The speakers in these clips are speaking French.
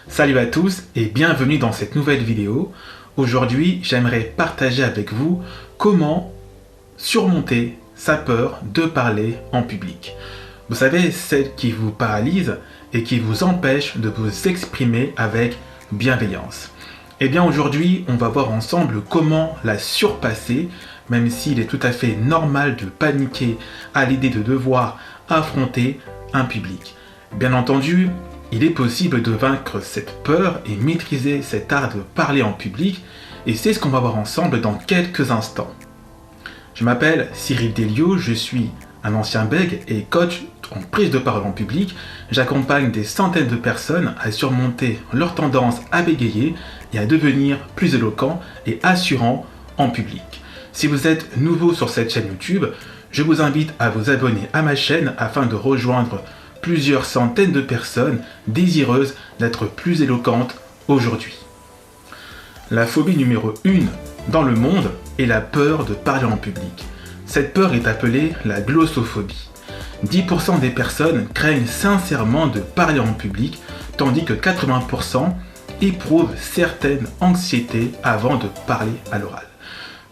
Salut à tous et bienvenue dans cette nouvelle vidéo. Aujourd'hui, j'aimerais partager avec vous comment surmonter sa peur de parler en public. Vous savez, celle qui vous paralyse et qui vous empêche de vous exprimer avec bienveillance. Eh bien aujourd'hui, on va voir ensemble comment la surpasser, même s'il est tout à fait normal de paniquer à l'idée de devoir affronter un public. Bien entendu, il est possible de vaincre cette peur et maîtriser cet art de parler en public, et c'est ce qu'on va voir ensemble dans quelques instants. Je m'appelle Cyril Delio, je suis un ancien bègue et coach en prise de parole en public. J'accompagne des centaines de personnes à surmonter leur tendance à bégayer et à devenir plus éloquent et assurant en public. Si vous êtes nouveau sur cette chaîne YouTube, je vous invite à vous abonner à ma chaîne afin de rejoindre plusieurs centaines de personnes désireuses d'être plus éloquentes aujourd'hui. La phobie numéro 1 dans le monde est la peur de parler en public. Cette peur est appelée la glossophobie. 10% des personnes craignent sincèrement de parler en public, tandis que 80% éprouvent certaines anxiétés avant de parler à l'oral.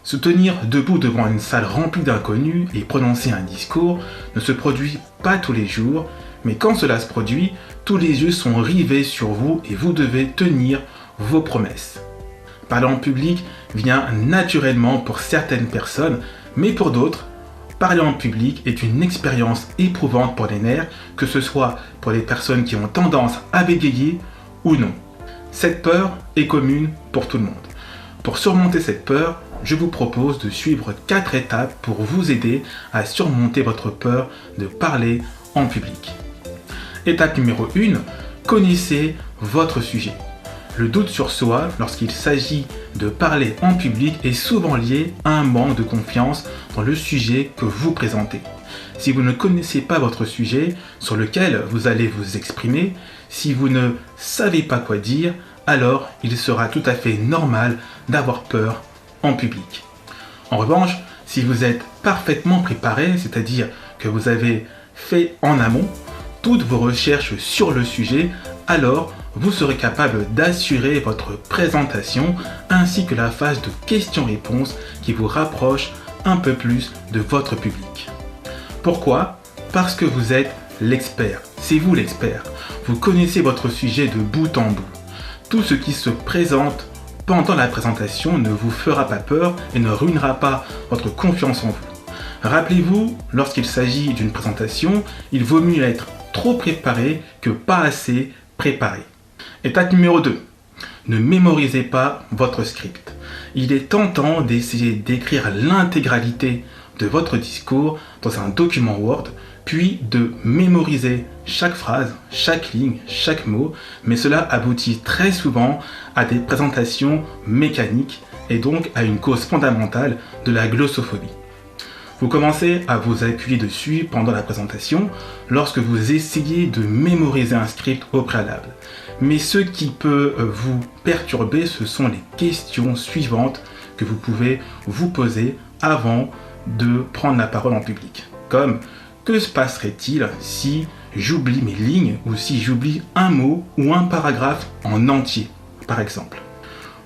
Se tenir debout devant une salle remplie d'inconnus et prononcer un discours ne se produit pas tous les jours, mais quand cela se produit, tous les yeux sont rivés sur vous et vous devez tenir vos promesses. Parler en public vient naturellement pour certaines personnes, mais pour d'autres, parler en public est une expérience éprouvante pour les nerfs, que ce soit pour les personnes qui ont tendance à bégayer ou non. Cette peur est commune pour tout le monde. Pour surmonter cette peur, je vous propose de suivre 4 étapes pour vous aider à surmonter votre peur de parler en public. Étape numéro 1, connaissez votre sujet. Le doute sur soi lorsqu'il s'agit de parler en public est souvent lié à un manque de confiance dans le sujet que vous présentez. Si vous ne connaissez pas votre sujet sur lequel vous allez vous exprimer, si vous ne savez pas quoi dire, alors il sera tout à fait normal d'avoir peur en public. En revanche, si vous êtes parfaitement préparé, c'est-à-dire que vous avez fait en amont toutes vos recherches sur le sujet, alors vous serez capable d'assurer votre présentation ainsi que la phase de questions-réponses qui vous rapproche un peu plus de votre public. Pourquoi ? Parce que vous êtes l'expert. C'est vous l'expert. Vous connaissez votre sujet de bout en bout. Tout ce qui se présente pendant la présentation ne vous fera pas peur et ne ruinera pas votre confiance en vous. Rappelez-vous, lorsqu'il s'agit d'une présentation, il vaut mieux être trop préparé que pas assez préparé. Étape numéro 2. Ne mémorisez pas votre script. Il est tentant d'essayer d'écrire l'intégralité de votre discours dans un document Word, puis de mémoriser chaque phrase, chaque ligne, chaque mot, mais cela aboutit très souvent à des présentations mécaniques et donc à une cause fondamentale de la glossophobie. Vous commencez à vous appuyer dessus pendant la présentation lorsque vous essayez de mémoriser un script au préalable. Mais ce qui peut vous perturber, ce sont les questions suivantes que vous pouvez vous poser avant de prendre la parole en public. Comme, que se passerait-il si j'oublie mes lignes ou si j'oublie un mot ou un paragraphe en entier, par exemple.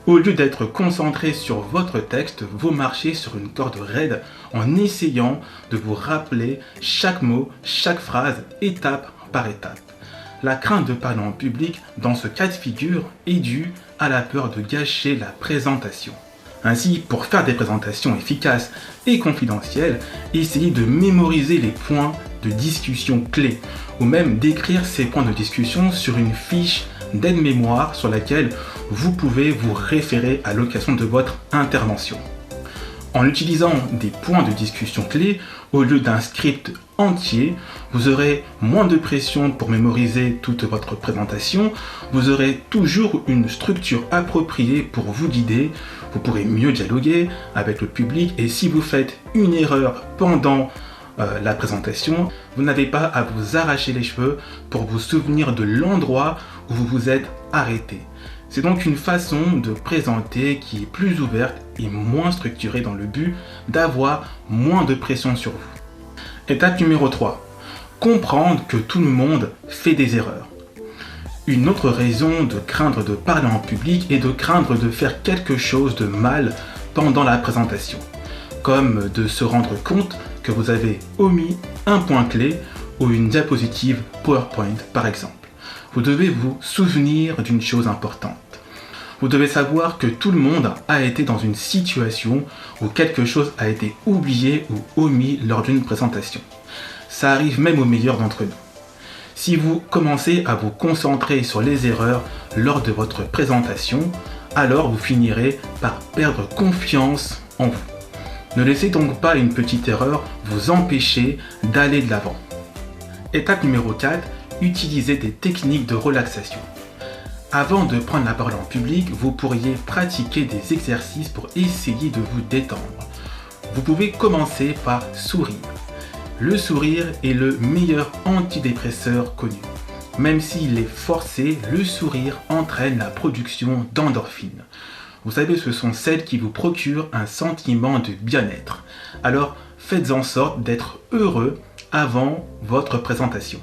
Au lieu d'être concentré sur votre texte, vous marchez sur une corde raide en essayant de vous rappeler chaque mot, chaque phrase, étape par étape. La crainte de parler en public dans ce cas de figure est due à la peur de gâcher la présentation. Ainsi, pour faire des présentations efficaces et confidentielles, essayez de mémoriser les points de discussion clés ou même d'écrire ces points de discussion sur une fiche d'aide-mémoire sur laquelle vous pouvez vous référer à l'occasion de votre intervention. En utilisant des points de discussion clés au lieu d'un script entier, vous aurez moins de pression pour mémoriser toute votre présentation, vous aurez toujours une structure appropriée pour vous guider, vous pourrez mieux dialoguer avec le public et si vous faites une erreur pendant la présentation, vous n'avez pas à vous arracher les cheveux pour vous souvenir de l'endroit où vous vous êtes arrêté. C'est donc une façon de présenter qui est plus ouverte et moins structurée dans le but d'avoir moins de pression sur vous. Étape numéro 3. Comprendre que tout le monde fait des erreurs. Une autre raison de craindre de parler en public est de craindre de faire quelque chose de mal pendant la présentation, comme de se rendre compte que vous avez omis un point clé ou une diapositive PowerPoint par exemple. Vous devez vous souvenir d'une chose importante. Vous devez savoir que tout le monde a été dans une situation où quelque chose a été oublié ou omis lors d'une présentation. Ça arrive même aux meilleurs d'entre nous. Si vous commencez à vous concentrer sur les erreurs lors de votre présentation, alors vous finirez par perdre confiance en vous. Ne laissez donc pas une petite erreur vous empêcher d'aller de l'avant. Étape numéro 4, utilisez des techniques de relaxation. Avant de prendre la parole en public, vous pourriez pratiquer des exercices pour essayer de vous détendre. Vous pouvez commencer par sourire. Le sourire est le meilleur antidépresseur connu. Même s'il est forcé, le sourire entraîne la production d'endorphines. Vous savez, ce sont celles qui vous procurent un sentiment de bien-être. Alors, faites en sorte d'être heureux avant votre présentation.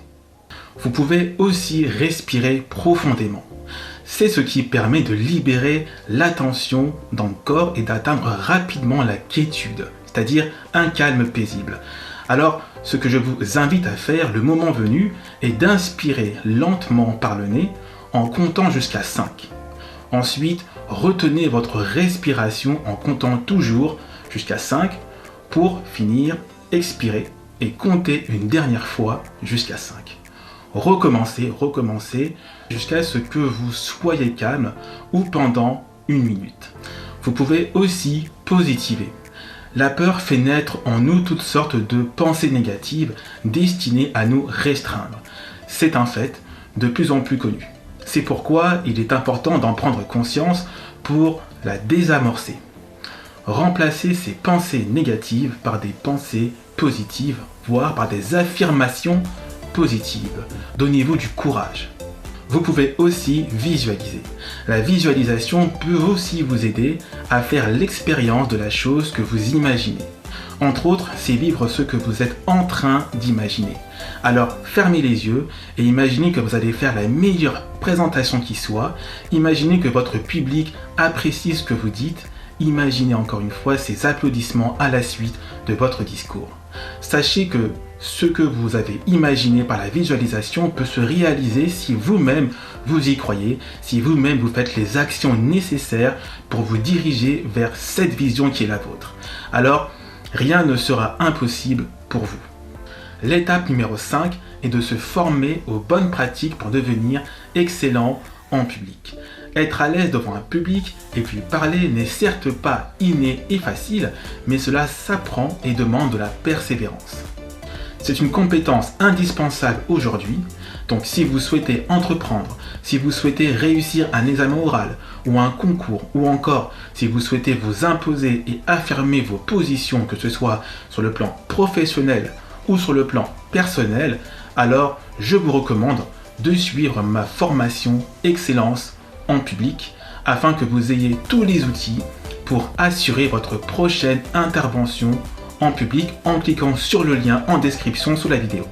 Vous pouvez aussi respirer profondément. C'est ce qui permet de libérer la tension dans le corps et d'atteindre rapidement la quiétude, c'est-à-dire un calme paisible. Alors, ce que je vous invite à faire le moment venu est d'inspirer lentement par le nez en comptant jusqu'à 5. Ensuite, retenez votre respiration en comptant toujours jusqu'à 5 pour finir, expirer et compter une dernière fois jusqu'à 5. Recommencez jusqu'à ce que vous soyez calme ou pendant 1 minute. Vous pouvez aussi positiver. La peur fait naître en nous toutes sortes de pensées négatives destinées à nous restreindre. C'est un fait de plus en plus connu. C'est pourquoi il est important d'en prendre conscience pour la désamorcer. Remplacez ces pensées négatives par des pensées positives, voire par des affirmations positives. Donnez-vous du courage. Vous pouvez aussi visualiser. La visualisation peut aussi vous aider à faire l'expérience de la chose que vous imaginez. Entre autres, c'est vivre ce que vous êtes en train d'imaginer. Alors, fermez les yeux et imaginez que vous allez faire la meilleure présentation qui soit. Imaginez que votre public apprécie ce que vous dites. Imaginez encore une fois ces applaudissements à la suite de votre discours. Sachez que ce que vous avez imaginé par la visualisation peut se réaliser si vous-même vous y croyez, si vous-même vous faites les actions nécessaires pour vous diriger vers cette vision qui est la vôtre. Alors, rien ne sera impossible pour vous. L'étape numéro 5 est de se former aux bonnes pratiques pour devenir excellent en public. Être à l'aise devant un public et puis parler n'est certes pas inné et facile, mais cela s'apprend et demande de la persévérance. C'est une compétence indispensable aujourd'hui, donc si vous souhaitez entreprendre, si vous souhaitez réussir un examen oral ou un concours, ou encore si vous souhaitez vous imposer et affirmer vos positions, que ce soit sur le plan professionnel ou sur le plan personnel, alors je vous recommande de suivre ma formation Excellence en public afin que vous ayez tous les outils pour assurer votre prochaine intervention en public en cliquant sur le lien en description sous la vidéo.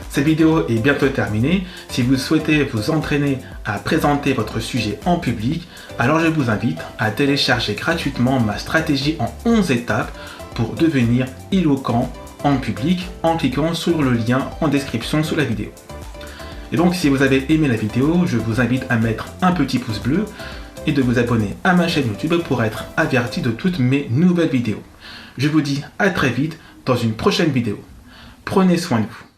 Cette vidéo est bientôt terminée. Si vous souhaitez vous entraîner à présenter votre sujet en public, alors je vous invite à télécharger gratuitement ma stratégie en 11 étapes pour devenir éloquent en public en cliquant sur le lien en description sous la vidéo. Et donc si vous avez aimé la vidéo, je vous invite à mettre un petit pouce bleu et de vous abonner à ma chaîne YouTube pour être averti de toutes mes nouvelles vidéos. Je vous dis à très vite dans une prochaine vidéo. Prenez soin de vous.